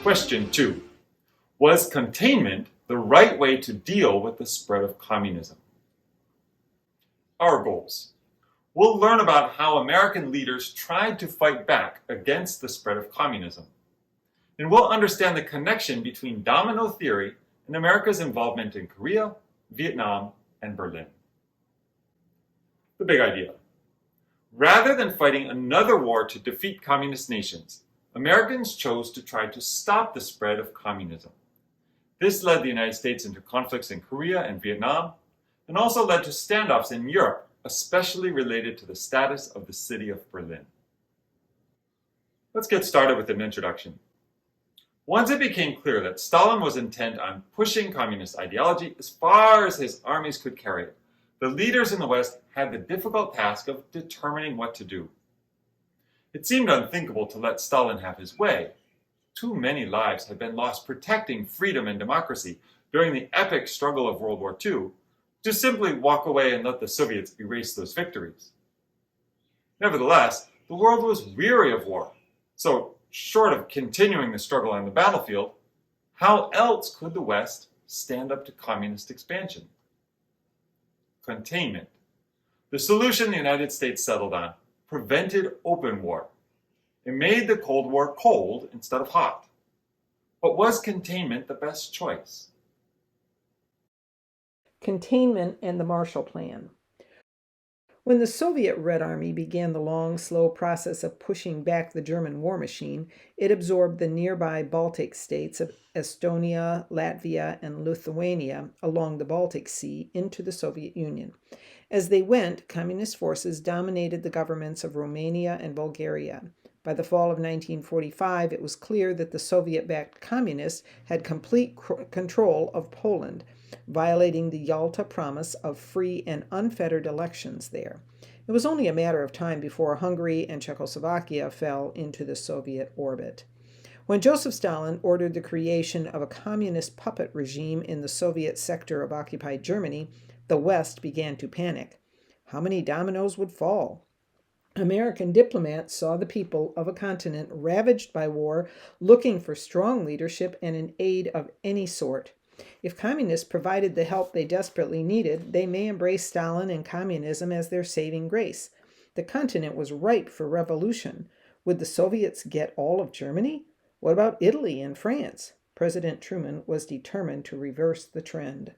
Question 2. Was containment the right way to deal with the spread of communism? Our goals. We'll learn about how American leaders tried to fight back against the spread of communism. And we'll understand the connection between domino theory and America's involvement in Korea, Vietnam, and Berlin. The big idea. Rather than fighting another war to defeat communist nations, Americans chose to try to stop the spread of communism. This led the United States into conflicts in Korea and Vietnam, and also led to standoffs in Europe, especially related to the status of the city of Berlin. Let's get started with an introduction. Once it became clear that Stalin was intent on pushing communist ideology as far as his armies could carry it, the leaders in the West had the difficult task of determining what to do. It seemed unthinkable to let Stalin have his way. Too many lives had been lost protecting freedom and democracy during the epic struggle of World War II to simply walk away and let the Soviets erase those victories. Nevertheless, the world was weary of war, so short of continuing the struggle on the battlefield, how else could the West stand up to communist expansion? Containment. The solution the United States settled on prevented open war. It made the Cold War cold instead of hot. But was containment the best choice? Containment and the Marshall Plan. When the Soviet Red Army began the long, slow process of pushing back the German war machine, it absorbed the nearby Baltic states of Estonia, Latvia, and Lithuania along the Baltic Sea into the Soviet Union. As they went, communist forces dominated the governments of Romania and Bulgaria. By the fall of 1945, it was clear that the Soviet-backed communists had complete control of Poland, violating the Yalta Promise of free and unfettered elections there. It was only a matter of time before Hungary and Czechoslovakia fell into the Soviet orbit. When Joseph Stalin ordered the creation of a communist puppet regime in the Soviet sector of occupied Germany, the West began to panic. How many dominoes would fall? American diplomats saw the people of a continent ravaged by war looking for strong leadership and an aid of any sort. If communists provided the help they desperately needed, they may embrace Stalin and communism as their saving grace. The continent was ripe for revolution. Would the Soviets get all of Germany? What about Italy and France? President Truman was determined to reverse the trend.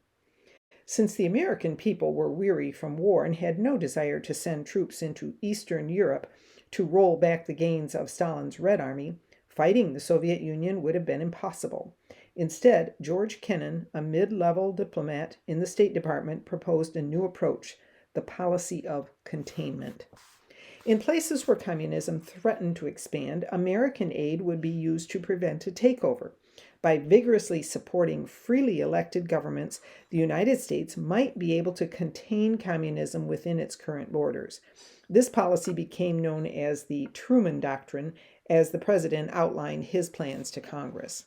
Since the American people were weary from war and had no desire to send troops into Eastern Europe to roll back the gains of Stalin's Red Army, fighting the Soviet Union would have been impossible. Instead, George Kennan, a mid-level diplomat in the State Department, proposed a new approach, the policy of containment. In places where communism threatened to expand, American aid would be used to prevent a takeover. By vigorously supporting freely elected governments, the United States might be able to contain communism within its current borders. This policy became known as the Truman Doctrine, as the president outlined his plans to Congress.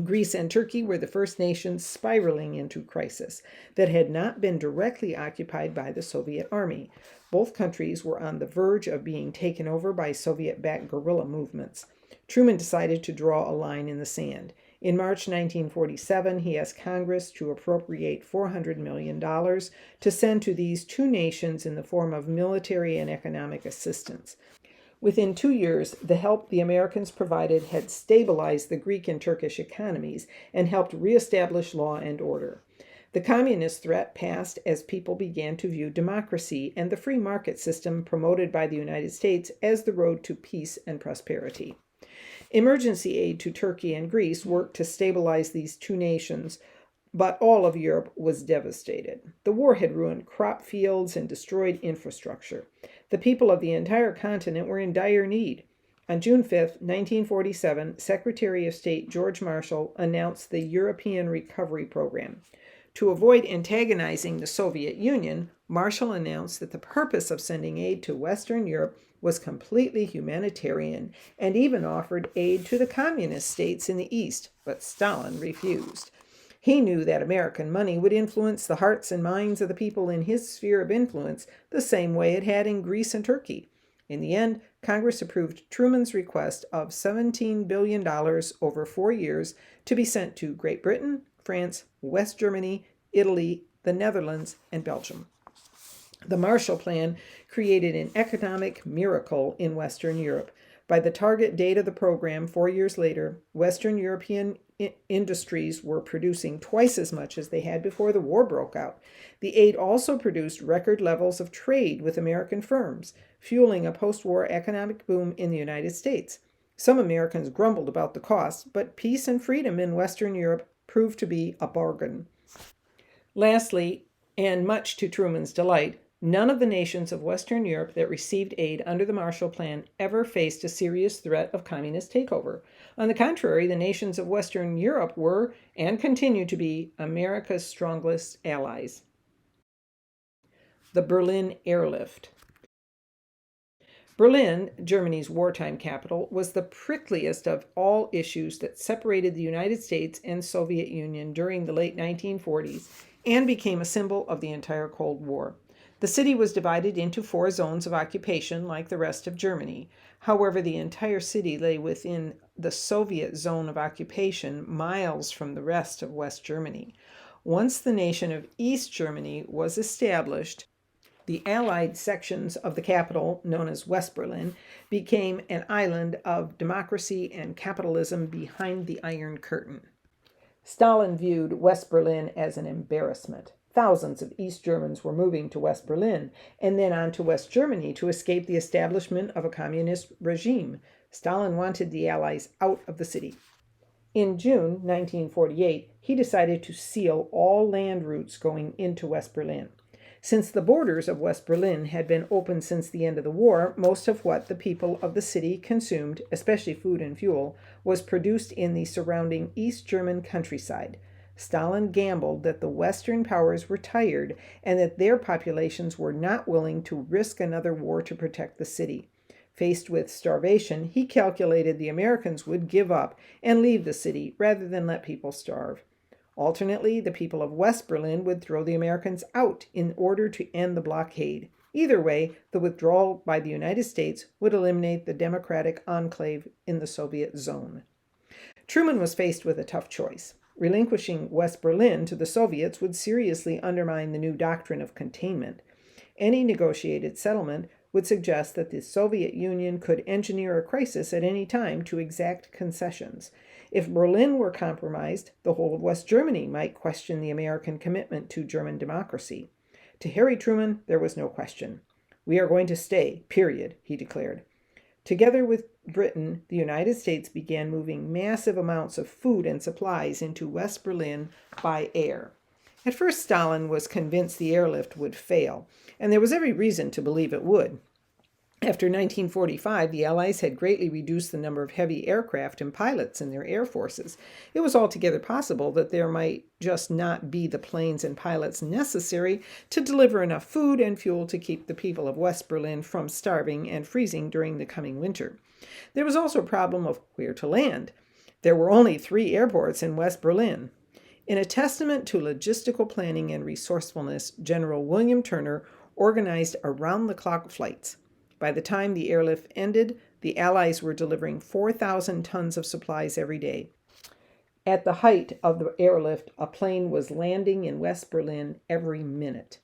Greece and Turkey were the first nations spiraling into crisis that had not been directly occupied by the Soviet army. Both countries were on the verge of being taken over by Soviet-backed guerrilla movements. Truman decided to draw a line in the sand. In March 1947, he asked Congress to appropriate $400 million to send to these two nations in the form of military and economic assistance. Within 2 years, the help the Americans provided had stabilized the Greek and Turkish economies and helped reestablish law and order. The communist threat passed as people began to view democracy and the free market system promoted by the United States as the road to peace and prosperity. Emergency aid to Turkey and Greece worked to stabilize these two nations, but all of Europe was devastated. The war had ruined crop fields and destroyed infrastructure. The people of the entire continent were in dire need. On June 5, 1947, Secretary of State George Marshall announced the European Recovery Program. To avoid antagonizing the Soviet Union, Marshall announced that the purpose of sending aid to Western Europe was completely humanitarian and even offered aid to the communist states in the East, but Stalin refused. He knew that American money would influence the hearts and minds of the people in his sphere of influence the same way it had in Greece and Turkey. In the end, Congress approved Truman's request of $17 billion over 4 years to be sent to Great Britain, France, West Germany, Italy, the Netherlands, and Belgium. The Marshall Plan created an economic miracle in Western Europe. By the target date of the program 4 years later, Western European industries were producing twice as much as they had before the war broke out. The aid also produced record levels of trade with American firms, fueling a post-war economic boom in the United States. Some Americans grumbled about the cost, but peace and freedom in Western Europe proved to be a bargain. Lastly, and much to Truman's delight, none of the nations of Western Europe that received aid under the Marshall Plan ever faced a serious threat of communist takeover. On the contrary, the nations of Western Europe were, and continue to be, America's strongest allies. The Berlin Airlift. Berlin, Germany's wartime capital, was the prickliest of all issues that separated the United States and Soviet Union during the late 1940s and became a symbol of the entire Cold War. The city was divided into 4 zones of occupation like the rest of Germany. However, the entire city lay within the Soviet zone of occupation, miles from the rest of West Germany. Once the nation of East Germany was established, the Allied sections of the capital, known as West Berlin, became an island of democracy and capitalism behind the Iron Curtain. Stalin viewed West Berlin as an embarrassment. Thousands of East Germans were moving to West Berlin and then on to West Germany to escape the establishment of a communist regime. Stalin wanted the Allies out of the city. In June 1948, he decided to seal all land routes going into West Berlin. Since the borders of West Berlin had been open since the end of the war, most of what the people of the city consumed, especially food and fuel, was produced in the surrounding East German countryside. Stalin gambled that the Western powers were tired and that their populations were not willing to risk another war to protect the city. Faced with starvation, he calculated the Americans would give up and leave the city rather than let people starve. Alternately, the people of West Berlin would throw the Americans out in order to end the blockade. Either way, the withdrawal by the United States would eliminate the democratic enclave in the Soviet zone. Truman was faced with a tough choice. Relinquishing West Berlin to the Soviets would seriously undermine the new doctrine of containment. Any negotiated settlement would suggest that the Soviet Union could engineer a crisis at any time to exact concessions. If Berlin were compromised, the whole of West Germany might question the American commitment to German democracy. To Harry Truman, there was no question. "We are going to stay, period," he declared. Together with Britain, the United States began moving massive amounts of food and supplies into West Berlin by air. At first, Stalin was convinced the airlift would fail, and there was every reason to believe it would. After 1945, the Allies had greatly reduced the number of heavy aircraft and pilots in their air forces. It was altogether possible that there might just not be the planes and pilots necessary to deliver enough food and fuel to keep the people of West Berlin from starving and freezing during the coming winter. There was also a problem of where to land. There were only 3 airports in West Berlin. In a testament to logistical planning and resourcefulness, General William Turner organized around-the-clock flights. By the time the airlift ended, the Allies were delivering 4,000 tons of supplies every day. At the height of the airlift, a plane was landing in West Berlin every minute.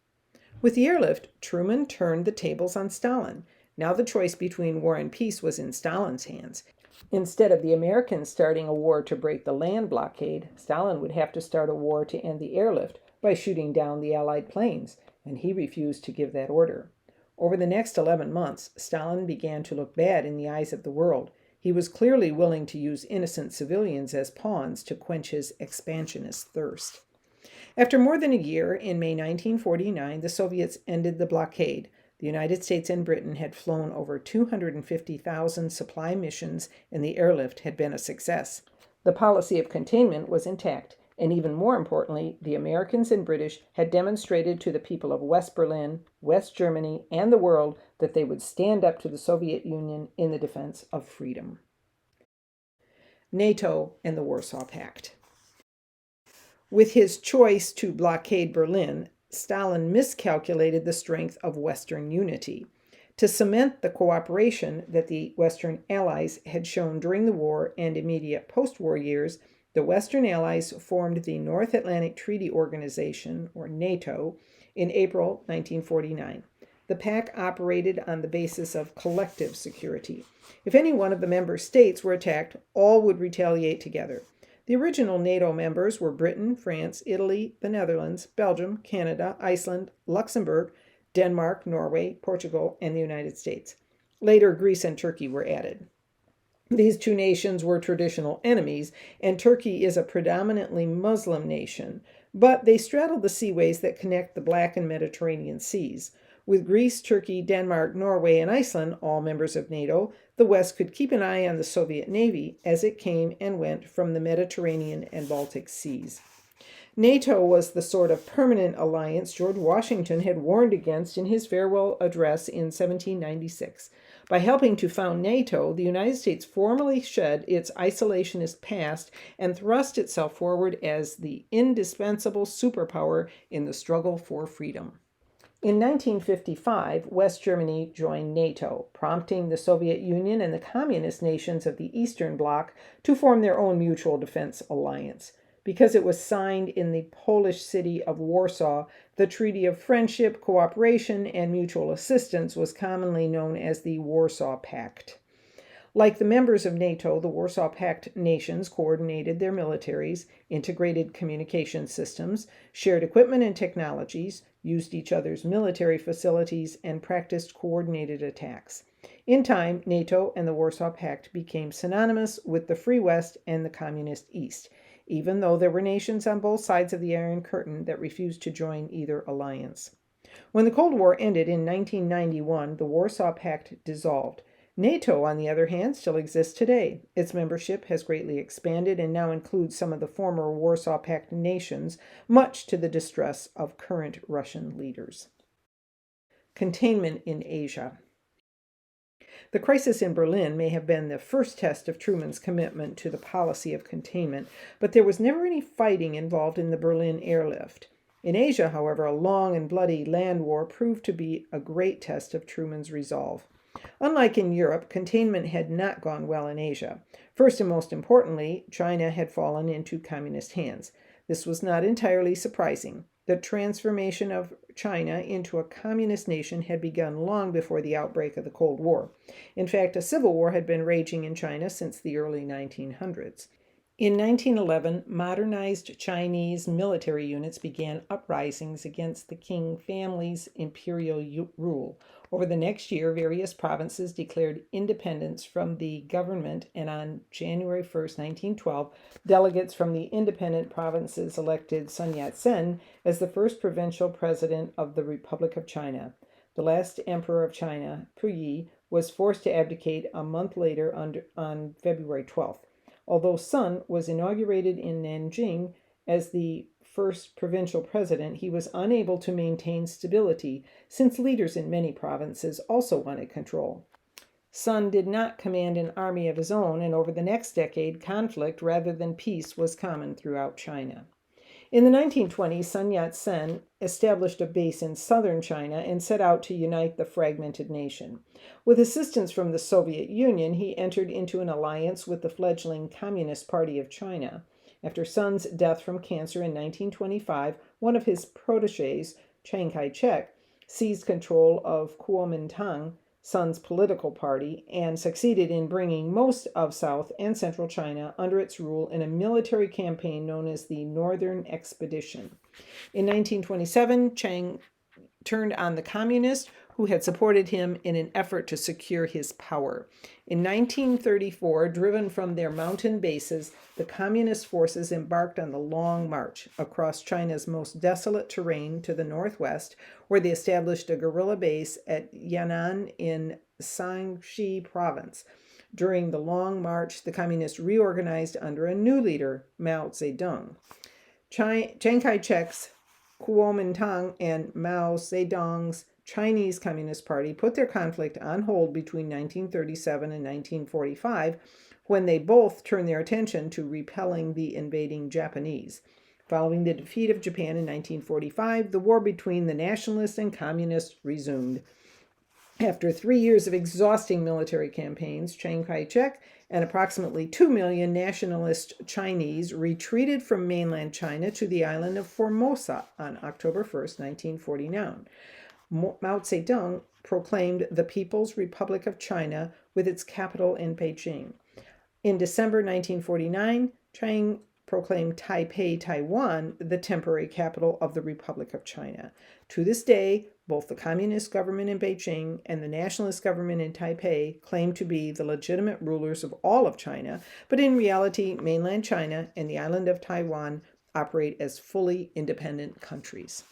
With the airlift, Truman turned the tables on Stalin. Now the choice between war and peace was in Stalin's hands. Instead of the Americans starting a war to break the land blockade, Stalin would have to start a war to end the airlift by shooting down the Allied planes, and he refused to give that order. Over the next 11 months, Stalin began to look bad in the eyes of the world. He was clearly willing to use innocent civilians as pawns to quench his expansionist thirst. After more than a year, in May 1949, the Soviets ended the blockade. The United States and Britain had flown over 250,000 supply missions, and the airlift had been a success. The policy of containment was intact, and even more importantly, the Americans and British had demonstrated to the people of West Berlin, West Germany, and the world that they would stand up to the Soviet Union in the defense of freedom. NATO and the Warsaw Pact. With his choice to blockade Berlin, Stalin miscalculated the strength of Western unity. To cement the cooperation that the Western Allies had shown during the war and immediate post-war years, the Western Allies formed the North Atlantic Treaty Organization, or NATO, in April 1949. The pact operated on the basis of collective security. If any one of the member states were attacked, all would retaliate together. The original NATO members were Britain, France, Italy, the Netherlands, Belgium, Canada, Iceland, Luxembourg, Denmark, Norway, Portugal, and the United States. Later, Greece and Turkey were added. These two nations were traditional enemies, and Turkey is a predominantly Muslim nation, but they straddle the seaways that connect the Black and Mediterranean seas. With Greece, Turkey, Denmark, Norway, and Iceland, all members of NATO, the West could keep an eye on the Soviet Navy as it came and went from the Mediterranean and Baltic seas. NATO was the sort of permanent alliance George Washington had warned against in his farewell address in 1796. By helping to found NATO, the United States formally shed its isolationist past and thrust itself forward as the indispensable superpower in the struggle for freedom. In 1955, West Germany joined NATO, prompting the Soviet Union and the communist nations of the Eastern Bloc to form their own mutual defense alliance. Because it was signed in the Polish city of Warsaw, the Treaty of Friendship, Cooperation, and Mutual Assistance was commonly known as the Warsaw Pact. Like the members of NATO, the Warsaw Pact nations coordinated their militaries, integrated communication systems, shared equipment and technologies, used each other's military facilities, and practiced coordinated attacks. In time, NATO and the Warsaw Pact became synonymous with the Free West and the Communist East, even though there were nations on both sides of the Iron Curtain that refused to join either alliance. When the Cold War ended in 1991, the Warsaw Pact dissolved. NATO, on the other hand, still exists today. Its membership has greatly expanded and now includes some of the former Warsaw Pact nations, much to the distress of current Russian leaders. Containment in Asia. The crisis in Berlin may have been the first test of Truman's commitment to the policy of containment, but there was never any fighting involved in the Berlin airlift. In Asia, however, a long and bloody land war proved to be a great test of Truman's resolve. Unlike in Europe, containment had not gone well in Asia. First and most importantly, China had fallen into communist hands. This was not entirely surprising. The transformation of China into a communist nation had begun long before the outbreak of the Cold War. In fact, a civil war had been raging in China since the early 1900s. In 1911, modernized Chinese military units began uprisings against the Qing family's imperial rule. Over the next year, various provinces declared independence from the government, and on January 1, 1912, delegates from the independent provinces elected Sun Yat-sen as the first provincial president of the Republic of China. The last emperor of China, Puyi, was forced to abdicate a month later on February 12th. Although Sun was inaugurated in Nanjing as the first provincial president, he was unable to maintain stability since leaders in many provinces also wanted control. Sun did not command an army of his own, and over the next decade, conflict rather than peace was common throughout China. In the 1920s, Sun Yat-sen established a base in southern China and set out to unite the fragmented nation. With assistance from the Soviet Union, he entered into an alliance with the fledgling Communist Party of China. After Sun's death from cancer in 1925, one of his protégés, Chiang Kai-shek, seized control of Kuomintang, Sun's political party, and succeeded in bringing most of South and Central China under its rule in a military campaign known as the Northern Expedition. In 1927, Chiang turned on the communists who had supported him in an effort to secure his power. In 1934, driven from their mountain bases, the communist forces embarked on the Long March across China's most desolate terrain to the northwest, where they established a guerrilla base at Yan'an in Shaanxi province. During the Long March, the communists reorganized under a new leader, Mao Zedong. Chiang Kai-shek's Kuomintang and Mao Zedong's Chinese Communist Party put their conflict on hold between 1937 and 1945, when they both turned their attention to repelling the invading Japanese. Following the defeat of Japan in 1945, the war between the nationalists and communists resumed. After 3 years of exhausting military campaigns, Chiang Kai-shek and approximately 2 million nationalist Chinese retreated from mainland China to the island of Formosa on October 1st, 1949. Mao Zedong proclaimed the People's Republic of China with its capital in Beijing. In December 1949, Chiang proclaimed Taipei, Taiwan, the temporary capital of the Republic of China. To this day, both the communist government in Beijing and the nationalist government in Taipei claim to be the legitimate rulers of all of China, but in reality, mainland China and the island of Taiwan operate as fully independent countries.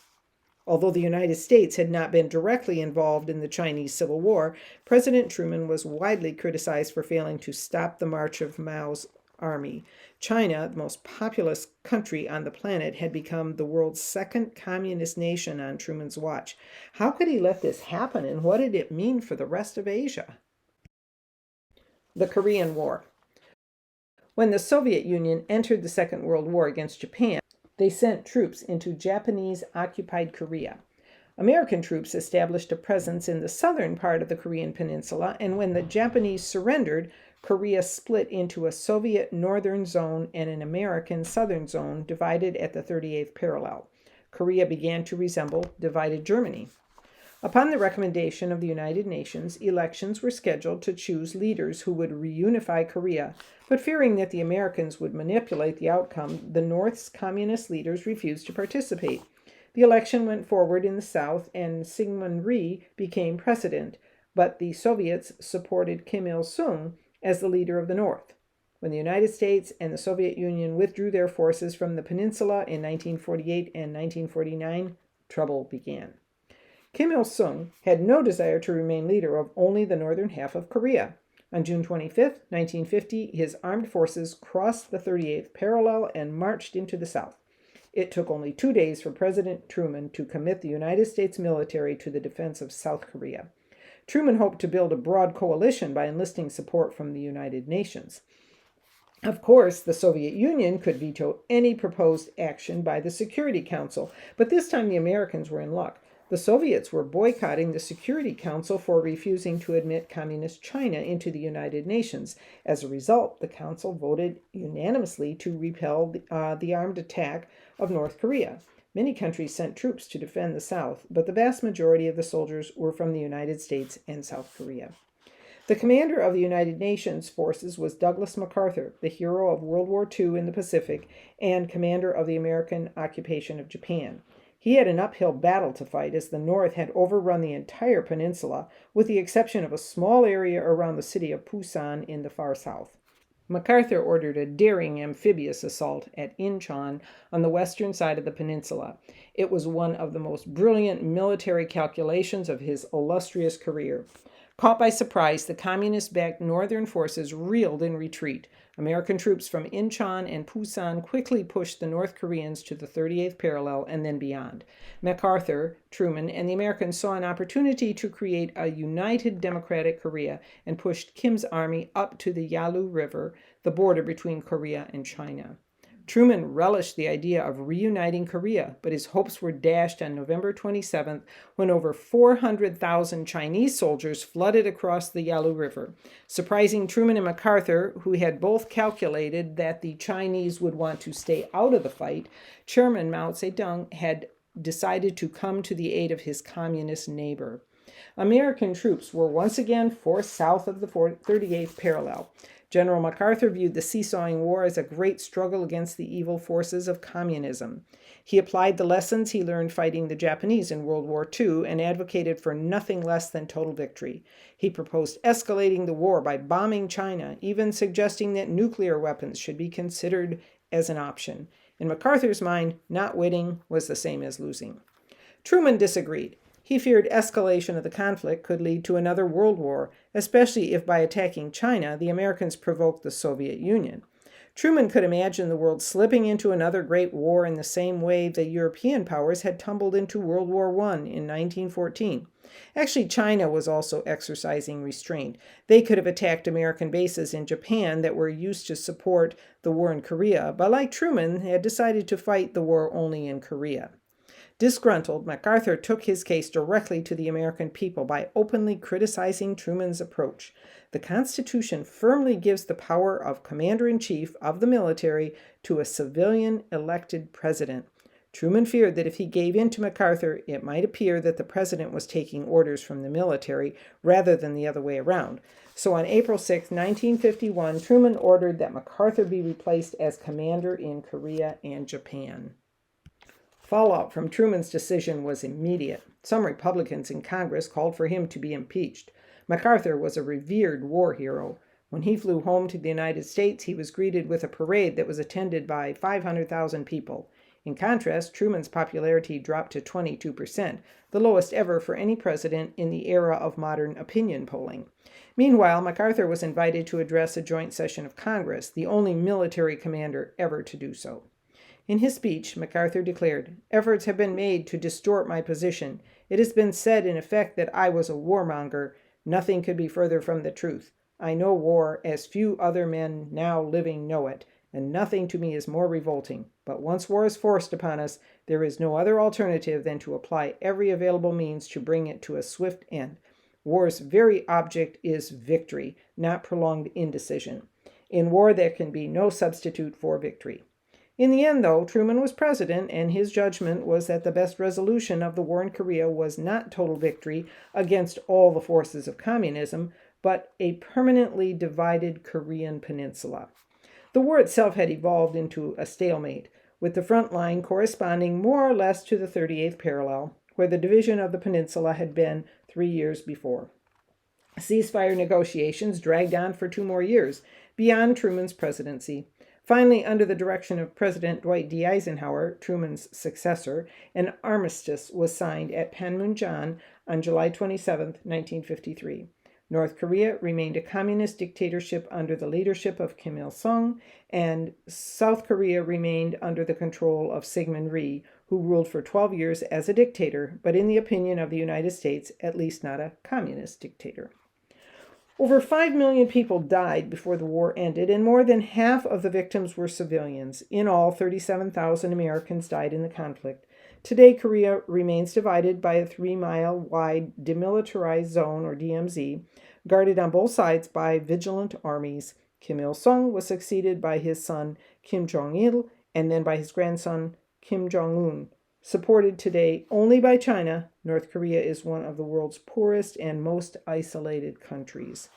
Although the United States had not been directly involved in the Chinese Civil War, President Truman was widely criticized for failing to stop the march of Mao's army. China, the most populous country on the planet, had become the world's second communist nation on Truman's watch. How could he let this happen, and what did it mean for the rest of Asia? The Korean War. When the Soviet Union entered the Second World War against Japan, they sent troops into Japanese-occupied Korea. American troops established a presence in the southern part of the Korean peninsula, and when the Japanese surrendered, Korea split into a Soviet northern zone and an American southern zone divided at the 38th parallel. Korea began to resemble divided Germany. Upon the recommendation of the United Nations, elections were scheduled to choose leaders who would reunify Korea, but fearing that the Americans would manipulate the outcome, the North's communist leaders refused to participate. The election went forward in the South, and Syngman Rhee became president, but the Soviets supported Kim Il-sung as the leader of the North. When the United States and the Soviet Union withdrew their forces from the peninsula in 1948 and 1949, trouble began. Kim Il-sung had no desire to remain leader of only the northern half of Korea. On June 25, 1950, his armed forces crossed the 38th parallel and marched into the South. It took only 2 days for President Truman to commit the United States military to the defense of South Korea. Truman hoped to build a broad coalition by enlisting support from the United Nations. Of course, the Soviet Union could veto any proposed action by the Security Council, but this time the Americans were in luck. The Soviets were boycotting the Security Council for refusing to admit Communist China into the United Nations. As a result, the Council voted unanimously to repel the armed attack of North Korea. Many countries sent troops to defend the South, but the vast majority of the soldiers were from the United States and South Korea. The commander of the United Nations forces was Douglas MacArthur, the hero of World War II in the Pacific and commander of the American occupation of Japan. He had an uphill battle to fight as the North had overrun the entire peninsula, with the exception of a small area around the city of Pusan in the far south. MacArthur ordered a daring amphibious assault at Incheon on the western side of the peninsula. It was one of the most brilliant military calculations of his illustrious career. Caught by surprise, the communist-backed northern forces reeled in retreat. American troops from Incheon and Pusan quickly pushed the North Koreans to the 38th parallel and then beyond. MacArthur, Truman, and the Americans saw an opportunity to create a united democratic Korea and pushed Kim's army up to the Yalu River, the border between Korea and China. Truman relished the idea of reuniting Korea, but his hopes were dashed on November 27th when over 400,000 Chinese soldiers flooded across the Yalu River. Surprising Truman and MacArthur, who had both calculated that the Chinese would want to stay out of the fight, Chairman Mao Zedong had decided to come to the aid of his communist neighbor. American troops were once again forced south of the 38th parallel. General MacArthur viewed the seesawing war as a great struggle against the evil forces of communism. He applied the lessons he learned fighting the Japanese in World War II and advocated for nothing less than total victory. He proposed escalating the war by bombing China, even suggesting that nuclear weapons should be considered as an option. In MacArthur's mind, not winning was the same as losing. Truman disagreed. He feared escalation of the conflict could lead to another world war, especially if by attacking China, the Americans provoked the Soviet Union. Truman could imagine the world slipping into another great war in the same way the European powers had tumbled into World War I in 1914. Actually, China was also exercising restraint. They could have attacked American bases in Japan that were used to support the war in Korea, but like Truman, had decided to fight the war only in Korea. Disgruntled, MacArthur took his case directly to the American people by openly criticizing Truman's approach. The Constitution firmly gives the power of commander-in-chief of the military to a civilian elected president. Truman feared that if he gave in to MacArthur, it might appear that the president was taking orders from the military rather than the other way around. So on April 6, 1951, Truman ordered that MacArthur be replaced as commander in Korea and Japan. Fallout from Truman's decision was immediate. Some Republicans in Congress called for him to be impeached. MacArthur was a revered war hero. When he flew home to the United States, he was greeted with a parade that was attended by 500,000 people. In contrast, Truman's popularity dropped to 22%, the lowest ever for any president in the era of modern opinion polling. Meanwhile, MacArthur was invited to address a joint session of Congress, the only military commander ever to do so. In his speech, MacArthur declared, "Efforts have been made to distort my position. It has been said, in effect, that I was a warmonger. Nothing could be further from the truth. I know war as few other men now living know it, and nothing to me is more revolting. But once war is forced upon us, there is no other alternative than to apply every available means to bring it to a swift end. War's very object is victory, not prolonged indecision. In war, there can be no substitute for victory." In the end, though, Truman was president, and his judgment was that the best resolution of the war in Korea was not total victory against all the forces of communism, but a permanently divided Korean peninsula. The war itself had evolved into a stalemate, with the front line corresponding more or less to the 38th parallel, where the division of the peninsula had been 3 years before. Ceasefire negotiations dragged on for 2 more years, beyond Truman's presidency. Finally, under the direction of President Dwight D. Eisenhower, Truman's successor, an armistice was signed at Panmunjom on July 27, 1953. North Korea remained a communist dictatorship under the leadership of Kim Il-sung, and South Korea remained under the control of Syngman Rhee, who ruled for 12 years as a dictator, but in the opinion of the United States, at least not a communist dictator. Over 5 million people died before the war ended, and more than half of the victims were civilians. In all, 37,000 Americans died in the conflict. Today, Korea remains divided by a 3-mile-wide demilitarized zone, or DMZ, guarded on both sides by vigilant armies. Kim Il-sung was succeeded by his son Kim Jong-il, and then by his grandson Kim Jong-un. Supported today only by China, North Korea is one of the world's poorest and most isolated countries.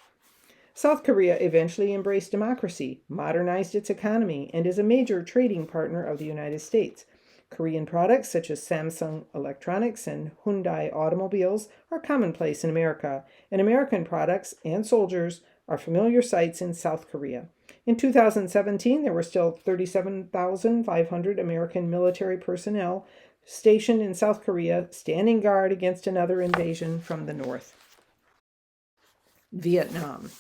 South Korea eventually embraced democracy, modernized its economy, and is a major trading partner of the United States. Korean products such as Samsung Electronics and Hyundai automobiles are commonplace in America, and American products and soldiers are familiar sights in South Korea. In 2017, there were still 37,500 American military personnel stationed in South Korea, standing guard against another invasion from the north. Vietnam.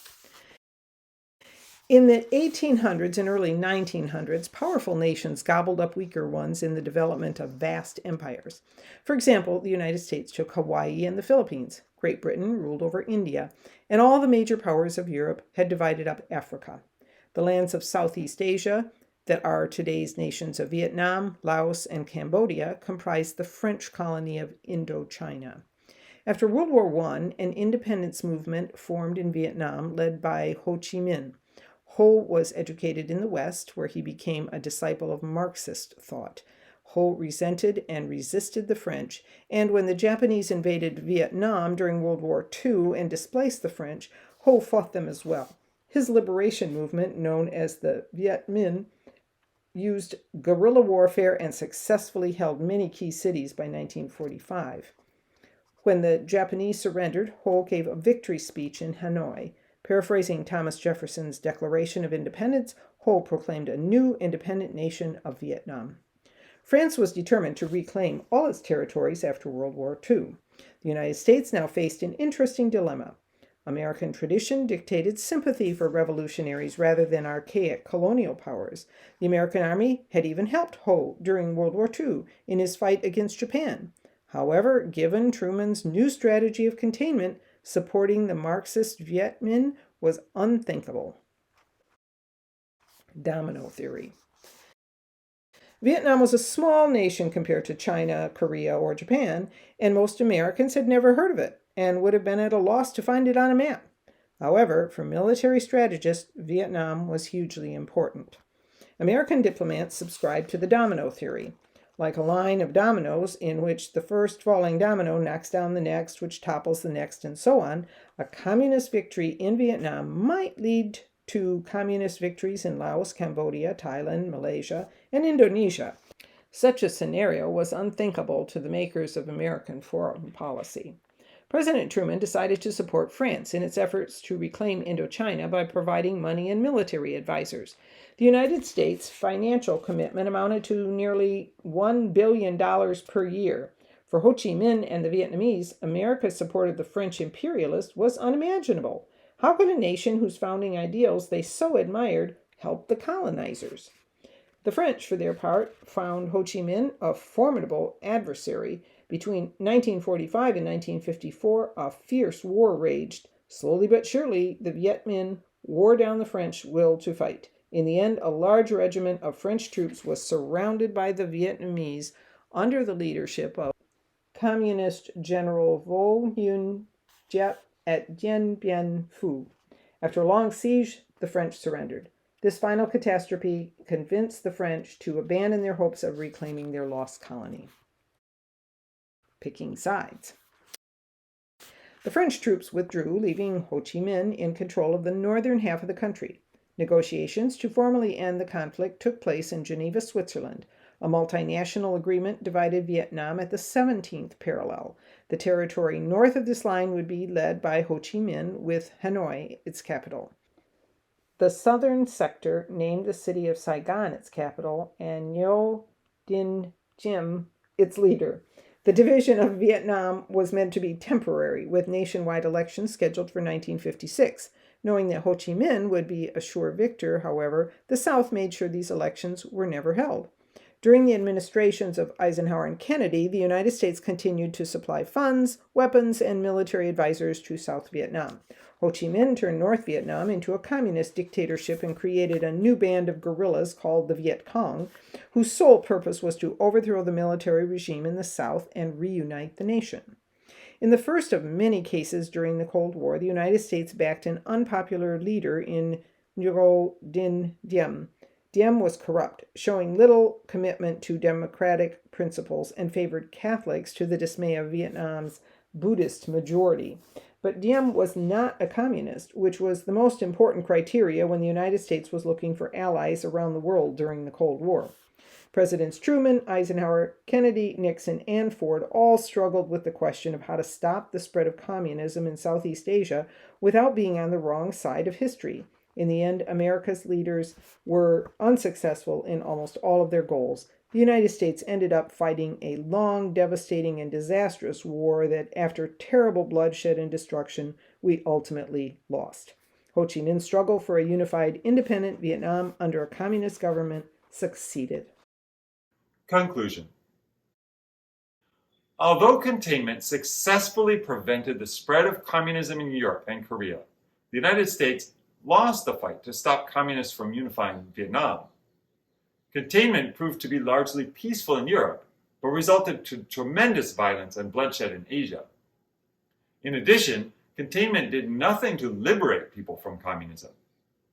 In the 1800s and early 1900s, powerful nations gobbled up weaker ones in the development of vast empires. For example, the United States took Hawaii and the Philippines. Great Britain ruled over India, and all the major powers of Europe had divided up Africa. The lands of Southeast Asia, that are today's nations of Vietnam, Laos, and Cambodia, comprised the French colony of Indochina. After World War I, an independence movement formed in Vietnam led by Ho Chi Minh. Ho was educated in the West, where he became a disciple of Marxist thought. Ho resented and resisted the French, and when the Japanese invaded Vietnam during World War II and displaced the French, Ho fought them as well. His liberation movement, known as the Viet Minh, used guerrilla warfare and successfully held many key cities by 1945. When the Japanese surrendered, Ho gave a victory speech in Hanoi. Paraphrasing Thomas Jefferson's Declaration of Independence, Ho proclaimed a new independent nation of Vietnam. France was determined to reclaim all its territories after World War II. The United States now faced an interesting dilemma. American tradition dictated sympathy for revolutionaries rather than archaic colonial powers. The American Army had even helped Ho during World War II in his fight against Japan. However, given Truman's new strategy of containment, supporting the Marxist Viet Minh was unthinkable. Domino theory. Vietnam was a small nation compared to China, Korea, or Japan, and most Americans had never heard of it and would have been at a loss to find it on a map. However, for military strategists, Vietnam was hugely important. American diplomats subscribed to the domino theory. Like a line of dominoes in which the first falling domino knocks down the next, which topples the next, and so on, a communist victory in Vietnam might lead to communist victories in Laos, Cambodia, Thailand, Malaysia, and Indonesia. Such a scenario was unthinkable to the makers of American foreign policy. President Truman decided to support France in its efforts to reclaim Indochina by providing money and military advisors. The United States' financial commitment amounted to nearly $1 billion per year. For Ho Chi Minh and the Vietnamese, America's support of the French imperialists was unimaginable. How could a nation whose founding ideals they so admired help the colonizers? The French, for their part, found Ho Chi Minh a formidable adversary. Between 1945 and 1954, a fierce war raged. Slowly but surely, the Viet Minh wore down the French will to fight. In the end, a large regiment of French troops was surrounded by the Vietnamese under the leadership of Communist General Vo Nguyen Giap at Dien Bien Phu. After a long siege, the French surrendered. This final catastrophe convinced the French to abandon their hopes of reclaiming their lost colony. Picking sides. The French troops withdrew, leaving Ho Chi Minh in control of the northern half of the country. Negotiations to formally end the conflict took place in Geneva, Switzerland. A multinational agreement divided Vietnam at the 17th parallel. The territory north of this line would be led by Ho Chi Minh, with Hanoi its capital. The southern sector named the city of Saigon its capital and Ngo Dinh Diem its leader. The division of Vietnam was meant to be temporary, with nationwide elections scheduled for 1956. Knowing that Ho Chi Minh would be a sure victor, however, the South made sure these elections were never held. During the administrations of Eisenhower and Kennedy, the United States continued to supply funds, weapons, and military advisors to South Vietnam. Ho Chi Minh turned North Vietnam into a communist dictatorship and created a new band of guerrillas called the Viet Cong, whose sole purpose was to overthrow the military regime in the South and reunite the nation. In the first of many cases during the Cold War, the United States backed an unpopular leader in Ngo Dinh Diem. Diem was corrupt, showing little commitment to democratic principles, and favored Catholics to the dismay of Vietnam's Buddhist majority. But Diem was not a communist, which was the most important criteria when the United States was looking for allies around the world during the Cold War. Presidents Truman, Eisenhower, Kennedy, Nixon, and Ford all struggled with the question of how to stop the spread of communism in Southeast Asia without being on the wrong side of history. In the end, America's leaders were unsuccessful in almost all of their goals. The United States ended up fighting a long, devastating, and disastrous war that, after terrible bloodshed and destruction, we ultimately lost. Ho Chi Minh's struggle for a unified, independent Vietnam under a communist government succeeded. Conclusion. Although containment successfully prevented the spread of communism in Europe and Korea, the United States lost the fight to stop communists from unifying Vietnam. Containment proved to be largely peaceful in Europe, but resulted to tremendous violence and bloodshed in Asia. In addition, containment did nothing to liberate people from communism.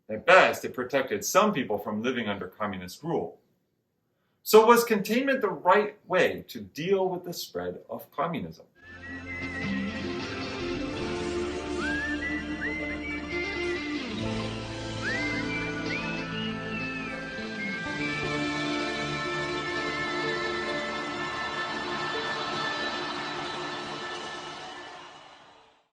At best, it protected some people from living under communist rule. So was containment the right way to deal with the spread of communism?